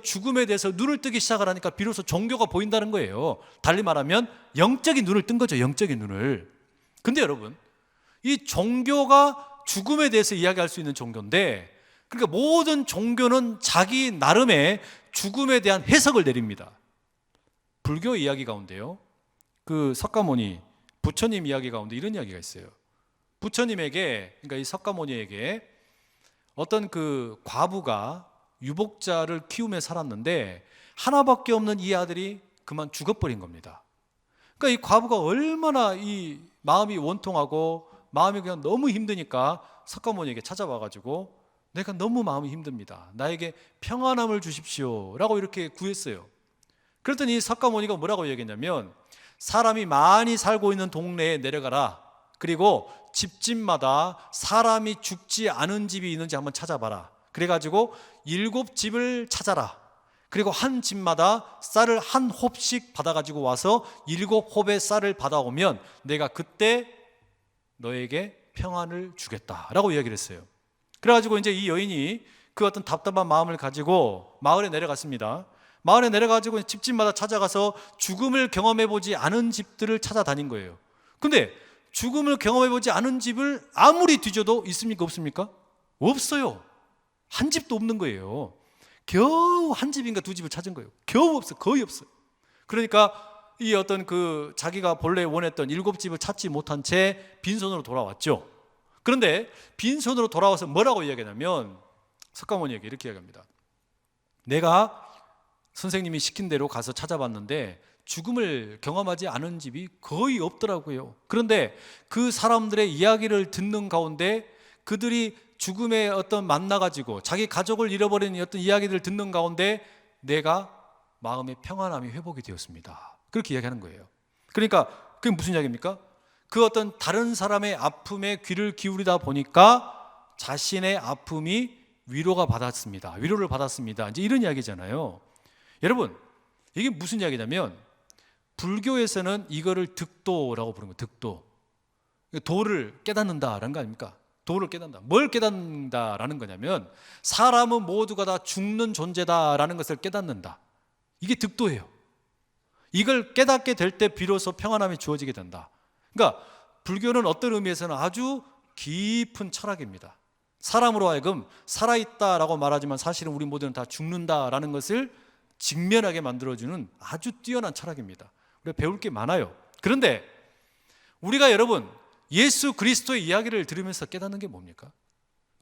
죽음에 대해서 눈을 뜨기 시작을 하니까 비로소 종교가 보인다는 거예요. 달리 말하면 영적인 눈을 뜬 거죠. 영적인 눈을. 근데 여러분, 이 종교가 죽음에 대해서 이야기할 수 있는 종교인데, 그러니까 모든 종교는 자기 나름의 죽음에 대한 해석을 내립니다. 불교 이야기 가운데요, 그 석가모니 부처님 이야기 가운데 이런 이야기가 있어요. 부처님에게, 그러니까 이 석가모니에게 어떤 그 과부가 유복자를 키우며 살았는데 하나밖에 없는 이 아들이 그만 죽어버린 겁니다. 그러니까 이 과부가 얼마나 이 마음이 원통하고 마음이 그냥 너무 힘드니까 석가모니에게 찾아와가지고 내가 너무 마음이 힘듭니다. 나에게 평안함을 주십시오 라고 이렇게 구했어요. 그랬더니 석가모니가 뭐라고 얘기했냐면, 사람이 많이 살고 있는 동네에 내려가라. 그리고 집집마다 사람이 죽지 않은 집이 있는지 한번 찾아봐라. 그래가지고 7집을 찾아라. 그리고 한 집마다 쌀을 한 홉씩 받아가지고 와서 7홉의 쌀을 받아오면 내가 그때 너에게 평안을 주겠다라고 이야기를 했어요. 그래가지고 이제 이 여인이 그 어떤 답답한 마음을 가지고 마을에 내려갔습니다. 마을에 내려가지고 집집마다 찾아가서 죽음을 경험해보지 않은 집들을 찾아다닌 거예요. 근데 죽음을 경험해보지 않은 집을 아무리 뒤져도 있습니까? 없습니까? 없어요. 한 집도 없는 거예요. 겨우 한 집인가 두 집을 찾은 거예요. 겨우 없어요. 거의 없어요. 그러니까 이 어떤 그 자기가 본래 원했던 7집을 찾지 못한 채 빈손으로 돌아왔죠. 그런데 빈손으로 돌아와서 뭐라고 이야기하냐면, 석가모니에게 이렇게 이야기합니다. 내가 선생님이 시킨 대로 가서 찾아봤는데 죽음을 경험하지 않은 집이 거의 없더라고요. 그런데 그 사람들의 이야기를 듣는 가운데 그들이 죽음에 어떤 만나가지고 자기 가족을 잃어버린 어떤 이야기들을 듣는 가운데 내가 마음의 평안함이 회복이 되었습니다. 그렇게 이야기하는 거예요. 그러니까 그게 무슨 이야기입니까? 그 어떤 다른 사람의 아픔에 귀를 기울이다 보니까 자신의 아픔이 위로를 받았습니다. 이제 이런 이야기잖아요. 여러분, 이게 무슨 이야기냐면, 불교에서는 이거를 득도라고 부르는 거예요. 득도. 도를 깨닫는다라는 거 아닙니까? 도를 깨닫는다. 뭘 깨닫는다라는 거냐면, 사람은 모두가 다 죽는 존재다라는 것을 깨닫는다. 이게 득도예요. 이걸 깨닫게 될 때 비로소 평안함이 주어지게 된다. 그러니까 불교는 어떤 의미에서는 아주 깊은 철학입니다. 사람으로 하여금 살아있다라고 말하지만 사실은 우리 모두는 다 죽는다라는 것을 직면하게 만들어주는 아주 뛰어난 철학입니다. 우리가 배울 게 많아요. 그런데 우리가 여러분 예수 그리스도의 이야기를 들으면서 깨닫는 게 뭡니까?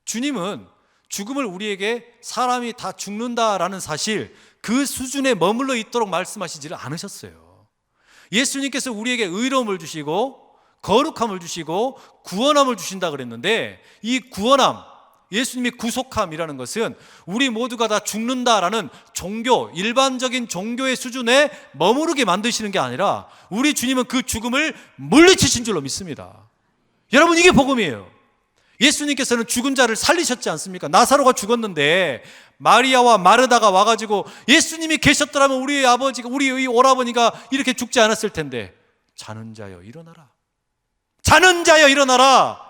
주님은 죽음을 우리에게 사람이 다 죽는다라는 사실, 그 수준에 머물러 있도록 말씀하시지를 않으셨어요. 예수님께서 우리에게 의로움을 주시고 거룩함을 주시고 구원함을 주신다 그랬는데, 이 구원함, 예수님의 구속함이라는 것은 우리 모두가 다 죽는다라는 종교, 일반적인 종교의 수준에 머무르게 만드시는 게 아니라 우리 주님은 그 죽음을 물리치신 줄로 믿습니다. 여러분, 이게 복음이에요. 예수님께서는 죽은 자를 살리셨지 않습니까? 나사로가 죽었는데 마리아와 마르다가 와가지고 예수님이 계셨더라면 우리 아버지가, 우리 오라버니가 이렇게 죽지 않았을 텐데, 자는 자여 일어나라. 자는 자여 일어나라.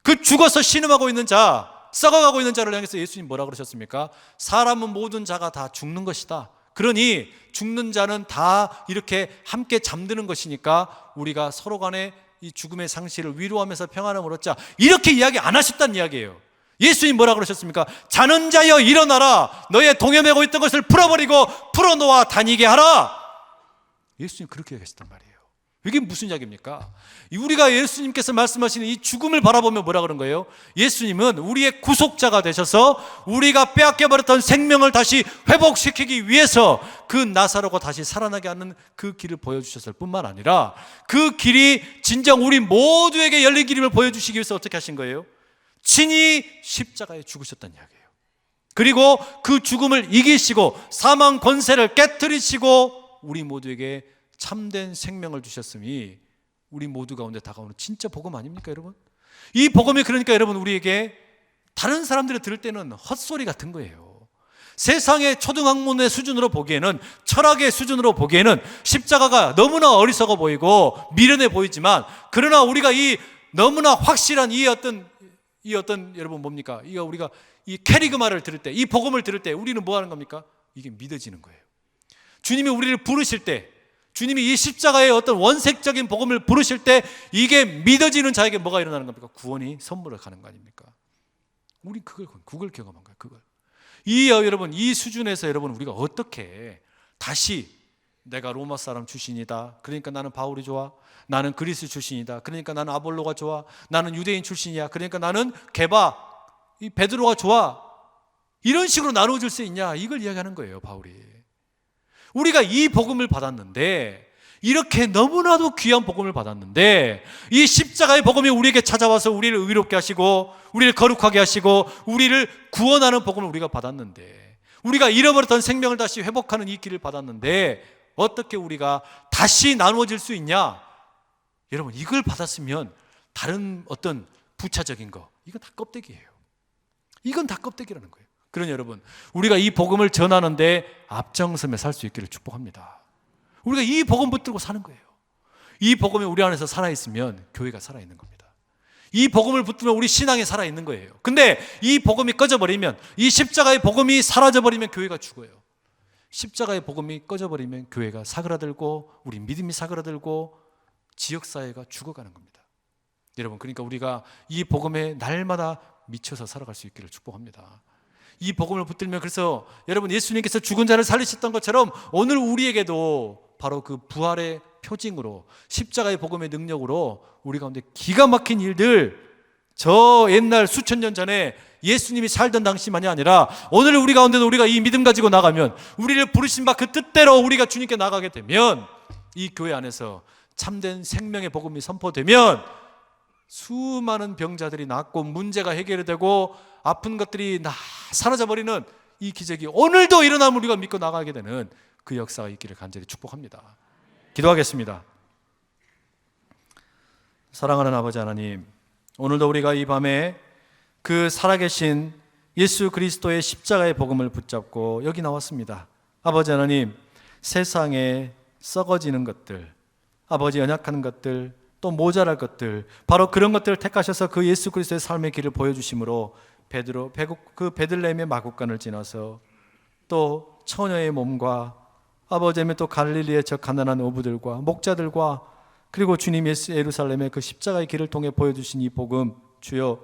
그 죽어서 신음하고 있는 자, 썩어가고 있는 자를 향해서 예수님 뭐라 그러셨습니까? 사람은 모든 자가 다 죽는 것이다. 그러니 죽는 자는 다 이렇게 함께 잠드는 것이니까 우리가 서로 간에 이 죽음의 상실을 위로하면서 평안함을 얻자. 이렇게 이야기 안 하셨다는 이야기예요. 예수님 뭐라 그러셨습니까? 자는 자여 일어나라. 너의 동여매고 있던 것을 풀어버리고 풀어놓아 다니게 하라. 예수님 그렇게 얘기하셨단 말이에요. 이게 무슨 이야기입니까? 우리가 예수님께서 말씀하시는 이 죽음을 바라보면 뭐라 그런 거예요? 예수님은 우리의 구속자가 되셔서 우리가 빼앗겨버렸던 생명을 다시 회복시키기 위해서 그 나사로가 다시 살아나게 하는 그 길을 보여주셨을 뿐만 아니라 그 길이 진정 우리 모두에게 열린 길임을 보여주시기 위해서 어떻게 하신 거예요? 친히 십자가에 죽으셨다는 이야기예요. 그리고 그 죽음을 이기시고 사망 권세를 깨뜨리시고 우리 모두에게 참된 생명을 주셨으니 우리 모두 가운데 다가오는 진짜 복음 아닙니까, 여러분? 이 복음이 그러니까 여러분 우리에게 다른 사람들이 들을 때는 헛소리 같은 거예요. 세상의 초등학문의 수준으로 보기에는, 철학의 수준으로 보기에는 십자가가 너무나 어리석어 보이고 미련해 보이지만, 그러나 우리가 이 너무나 확실한 이 어떤 여러분 뭡니까? 우리가 이 캐리그마를 들을 때, 이 복음을 들을 때 우리는 뭐 하는 겁니까? 이게 믿어지는 거예요. 주님이 우리를 부르실 때, 주님이 이 십자가의 어떤 원색적인 복음을 부르실 때 이게 믿어지는 자에게 뭐가 일어나는 겁니까? 구원이 선물을 가는 거 아닙니까? 우리 그걸 경험한 거예요. 그걸. 여러분 이 수준에서 여러분 우리가 어떻게 다시 내가 로마 사람 출신이다, 그러니까 나는 바울이 좋아, 나는 그리스 출신이다, 그러니까 나는 아볼로가 좋아, 나는 유대인 출신이야, 그러니까 나는 이 베드로가 좋아, 이런 식으로 나눠줄 수 있냐, 이걸 이야기하는 거예요. 바울이. 우리가 이 복음을 받았는데, 이렇게 너무나도 귀한 복음을 받았는데, 이 십자가의 복음이 우리에게 찾아와서 우리를 의롭게 하시고 우리를 거룩하게 하시고 우리를 구원하는 복음을 우리가 받았는데, 우리가 잃어버렸던 생명을 다시 회복하는 이 길을 받았는데 어떻게 우리가 다시 나누어질 수 있냐? 여러분 이걸 받았으면 다른 어떤 부차적인 거, 이건 다 껍데기예요. 이건 다 껍데기라는 거예요. 그러니 여러분 우리가 이 복음을 전하는데 앞장서며 살 수 있기를 축복합니다. 우리가 이 복음 붙들고 사는 거예요. 이 복음이 우리 안에서 살아있으면 교회가 살아있는 겁니다. 이 복음을 붙들면 우리 신앙이 살아있는 거예요. 근데 이 복음이 꺼져버리면, 이 십자가의 복음이 사라져버리면 교회가 죽어요. 십자가의 복음이 꺼져버리면 교회가 사그라들고 우리 믿음이 사그라들고 지역사회가 죽어가는 겁니다. 여러분 그러니까 우리가 이 복음에 날마다 미쳐서 살아갈 수 있기를 축복합니다. 이 복음을 붙들면, 그래서 여러분 예수님께서 죽은 자를 살리셨던 것처럼 오늘 우리에게도 바로 그 부활의 표징으로, 십자가의 복음의 능력으로 우리 가운데 기가 막힌 일들, 저 옛날 수천 년 전에 예수님이 살던 당시만이 아니라 오늘 우리 가운데도 우리가 이 믿음 가지고 나가면, 우리를 부르신 바 그 뜻대로 우리가 주님께 나가게 되면, 이 교회 안에서 참된 생명의 복음이 선포되면 수많은 병자들이 낫고 문제가 해결이 되고 아픈 것들이 사라져버리는 이 기적이 오늘도 일어나면 우리가 믿고 나가게 되는 그 역사가 있기를 간절히 축복합니다. 기도하겠습니다. 사랑하는 아버지 하나님, 오늘도 우리가 이 밤에 그 살아계신 예수 그리스도의 십자가의 복음을 붙잡고 여기 나왔습니다. 아버지 하나님, 세상에 썩어지는 것들, 아버지 연약한 것들, 또 모자랄 것들, 바로 그런 것들을 택하셔서 그 예수 그리스도의 삶의 길을 보여주심으로 그 베들레헴의 마국간을 지나서 또 처녀의 몸과 아버지 또 갈릴리의 저 가난한 어부들과 목자들과 그리고 주님 예루살렘의 그 십자가의 길을 통해 보여주신 이 복음, 주여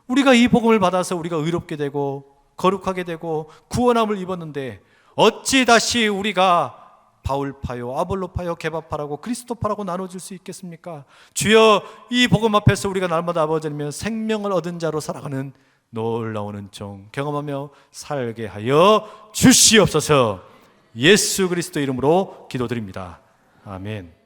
우리가 이 복음을 받아서 우리가 의롭게 되고 거룩하게 되고 구원함을 입었는데 어찌 다시 우리가 바울파요, 아볼로파요, 게바파라고 그리스도파라고 나눠줄 수 있겠습니까? 주여 이 복음 앞에서 우리가 날마다 아버지며 생명을 얻은 자로 살아가는 놀라운 은총 경험하며 살게 하여 주시옵소서. 예수 그리스도 이름으로 기도드립니다. 아멘.